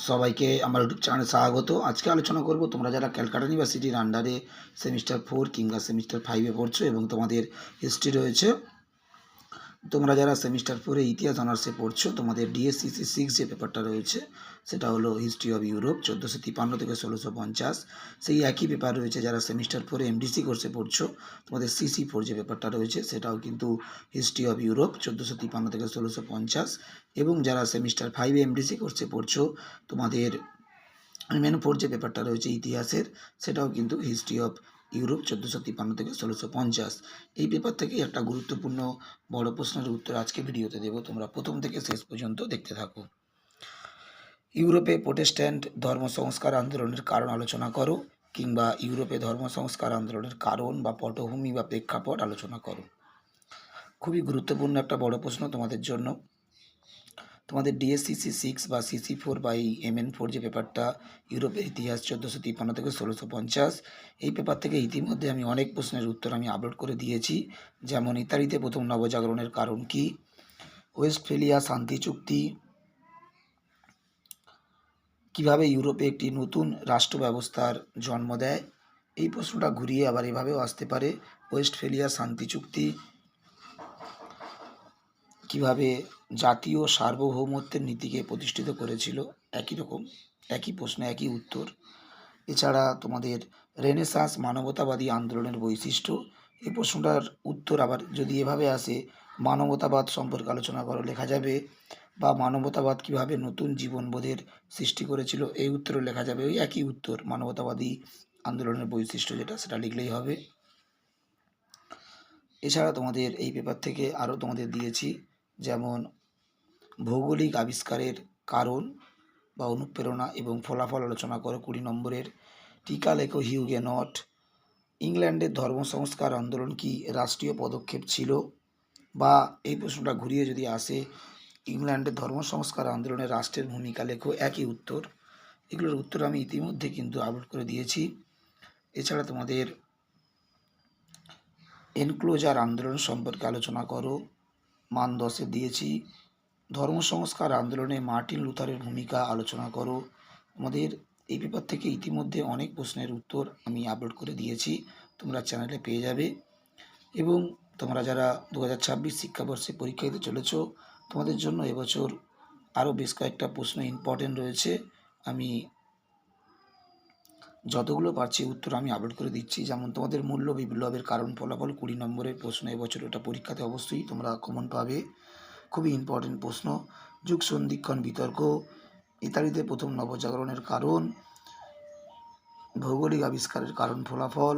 সবাইকে আমার ইউটিউব চ্যানেলে স্বাগত। আজকে আলোচনা করব তোমরা যারা ক্যালকাটা ইউনিভার্সিটির আন্ডারে সেমিস্টার 4 কিংবা সেমিস্টার 5 এ পড়ছো এবং তোমাদের হিস্ট্রি রয়েছে। তোমরা যারা সেমিস্টার 4 এ ইতিহাস অনার্সে পড়ছো, তোমাদের ডিএসসিসি 6 যে পেপারটা রয়েছে সেটা হলো হিস্ট্রি অফ ইউরোপ 1453 থেকে 1650। সেই একই পেপার রয়েছে যারা সেমিস্টার 4 এ এমডিসি কোর্সে পড়ছো, তোমাদের সিসি 4 যে পেপারটা রয়েছে সেটাও কিন্তু হিস্ট্রি অফ ইউরোপ 1453 থেকে 1650। এবং যারা সেমিস্টার 5 এ এমডিসি কোর্সে পড়ছো, তোমাদের মেন 4 যে পেপারটা রয়েছে ইতিহাসের, সেটাও কিন্তু হিস্ট্রি অফ ইউরোপ 1453 থেকে 1650। এই পেপার থেকে একটা গুরুত্বপূর্ণ বড় প্রশ্নের উত্তর আজকে ভিডিওতে দেব, তোমরা প্রথম থেকে শেষ পর্যন্ত দেখতে থাকো। ইউরোপে প্রোটেস্ট্যান্ট ধর্ম সংস্কার আন্দোলনের কারণ আলোচনা করো, কিংবা ইউরোপে ধর্ম সংস্কার আন্দোলনের কারণ বা পটভূমি বা প্রেক্ষাপট আলোচনা করো। খুবই গুরুত্বপূর্ণ একটা বড় প্রশ্ন তোমাদের জন্য। তোমাদের ডিএসসিসি 6 বা সিসি 4 বা এই MN4 যে পেপারটা ইউরোপের ইতিহাস 1453 থেকে 1650, এই পেপার থেকে ইতিমধ্যে আমি অনেক প্রশ্নের উত্তর আমি আপলোড করে দিয়েছি। যেমন ইতালিতে প্রথম নবজাগরণের কারণ কি, ওয়েস্টফেলিয়া শান্তি চুক্তি, কিভাবে ইউরোপে একটি নতুন রাষ্ট্র ব্যবস্থার জন্ম দেয়। এই প্রশ্নটা ঘুরিয়ে আবার এভাবেও আসতে পারে, ওয়েস্টফেলিয়া শান্তি চুক্তি কিভাবে জাতীয় সার্বভৌমত্বের নীতিকে প্রতিষ্ঠিত করেছিল। একই রকম, একই প্রশ্ন একই উত্তর। এছাড়া তোমাদের রেনেসাঁস মানবতাবাদী আন্দোলনের বৈশিষ্ট্য, এই প্রশ্নটার উত্তর আবার যদি এভাবে আসে, মানবতাবাদ সম্পর্কে আলোচনা করো, লেখা যাবে। বা মানবতাবাদ কিভাবে নতুন জীবনবোধের সৃষ্টি করেছিল, এই উত্তরও লেখা যাবে। ওই একই উত্তর, মানবতাবাদী আন্দোলনের বৈশিষ্ট্য যেটা, সেটা লিখলেই হবে। এছাড়া তোমাদের এই পেপার থেকে আরও তোমাদের দিয়েছি, যেমন ভৌগোলিক আবিষ্কারের কারণ বা অনুপ্রেরণা এবং ফলাফল আলোচনা করো 20 নম্বরের। টিকা লেখো হিউগেনট। ইংল্যান্ডের ধর্ম সংস্কার আন্দোলন কি রাষ্ট্রীয় পদক্ষেপ ছিল, বা এই প্রশ্নটা ঘুরিয়ে যদি আসে, ইংল্যান্ডের ধর্ম সংস্কার আন্দোলনে রাষ্ট্রের ভূমিকা লেখো, একই উত্তর। এগুলোর উত্তর আমি ইতিমধ্যে কিন্তু আপলোড করে দিয়েছি। এছাড়া তোমাদের এনক্লোজার আন্দোলন সম্পর্কে আলোচনা করো, মান 10 দিয়েছি। ধর্ম সংস্কার আন্দোলনে মার্টিন লুথারের ভূমিকা আলোচনা করো। আমাদের এই পেপার থেকে ইতিমধ্যে অনেক প্রশ্নের উত্তর আমি আপলোড করে দিয়েছি, তোমরা চ্যানেলে পেয়ে যাবে। এবং তোমরা যারা 2026 শিক্ষাবর্ষে পরীক্ষা দিতে চলেছ, তোমাদের জন্য এবছর আরও বেশ কয়েকটা প্রশ্ন ইম্পর্টেন্ট রয়েছে। আমি যতগুলো পারছি উত্তর আমি আপলোড করে দিচ্ছি। যেমন তোমাদের মূল্য বিপ্লবের কারণ ফলাফল 20 নম্বরের প্রশ্ন, এবছর এটা পরীক্ষাতে অবশ্যই তোমরা কমন পাবে, খুবই ইম্পর্টেন্ট প্রশ্ন। যুগ সন্ধিক্ষণ বিতর্ক, ইতালিতে প্রথম নবজাগরণের কারণ, ভৌগোলিক আবিষ্কারের কারণ ফলাফল।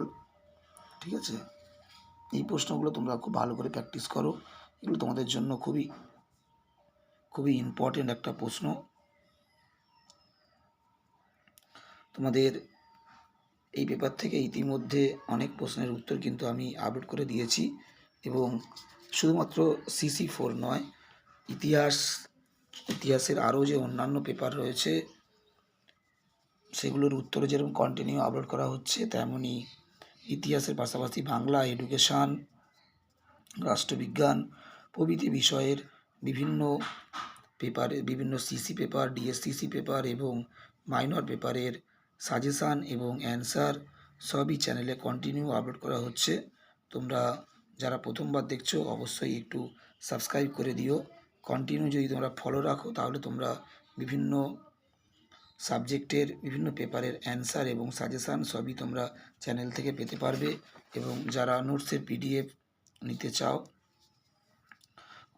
ঠিক আছে, এই প্রশ্নগুলো তোমরা খুব ভালো করে প্র্যাকটিস করো, এগুলো তোমাদের জন্য খুবই খুবই ইম্পর্টেন্ট একটা প্রশ্ন। তোমাদের এই পেপার থেকে ইতিমধ্যে অনেক প্রশ্নের উত্তর কিন্তু আমি আপলোড করে দিয়েছি। এবং শুধুমাত্র সিসি 4 নয়, ইতিহাসের আরও যে অন্যান্য পেপার রয়েছে সেগুলোর উত্তরে যেরকম কন্টিনিউ আপলোড করা হচ্ছে, তেমনই ইতিহাসের পাশাপাশি বাংলা, এডুকেশান, রাষ্ট্রবিজ্ঞান প্রভৃতি বিষয়ের বিভিন্ন পেপারে, বিভিন্ন সিসি পেপার, ডিএসসিসি পেপার এবং মাইনর পেপারের সাজেশান এবং অ্যান্সার সবই চ্যানেলে কন্টিনিউ আপলোড করা হচ্ছে। তোমরা যারা প্রথমবার দেখছো অবশ্যই একটু সাবস্ক্রাইব করে দিও। কন্টিনিউ যদি তোমরা ফলো রাখো, তাহলে তোমরা বিভিন্ন সাবজেক্টের বিভিন্ন পেপারের অ্যান্সার এবং সাজেশান সবই তোমরা চ্যানেল থেকে পেতে পারবে। এবং যারা নোটসের পিডিএফ নিতে চাও,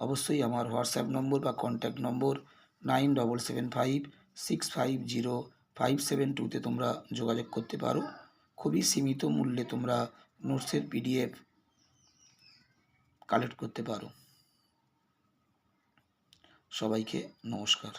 অবশ্যই আমার হোয়াটসঅ্যাপ নম্বর বা কন্ট্যাক্ট নম্বর 9775650572 তোমরা যোগাযোগ করতে পারো। খুবই সীমিত মূল্যে তোমরা নোটসের পিডিএফ কালেক্ট করতে পারো। সবাইকে নমস্কার।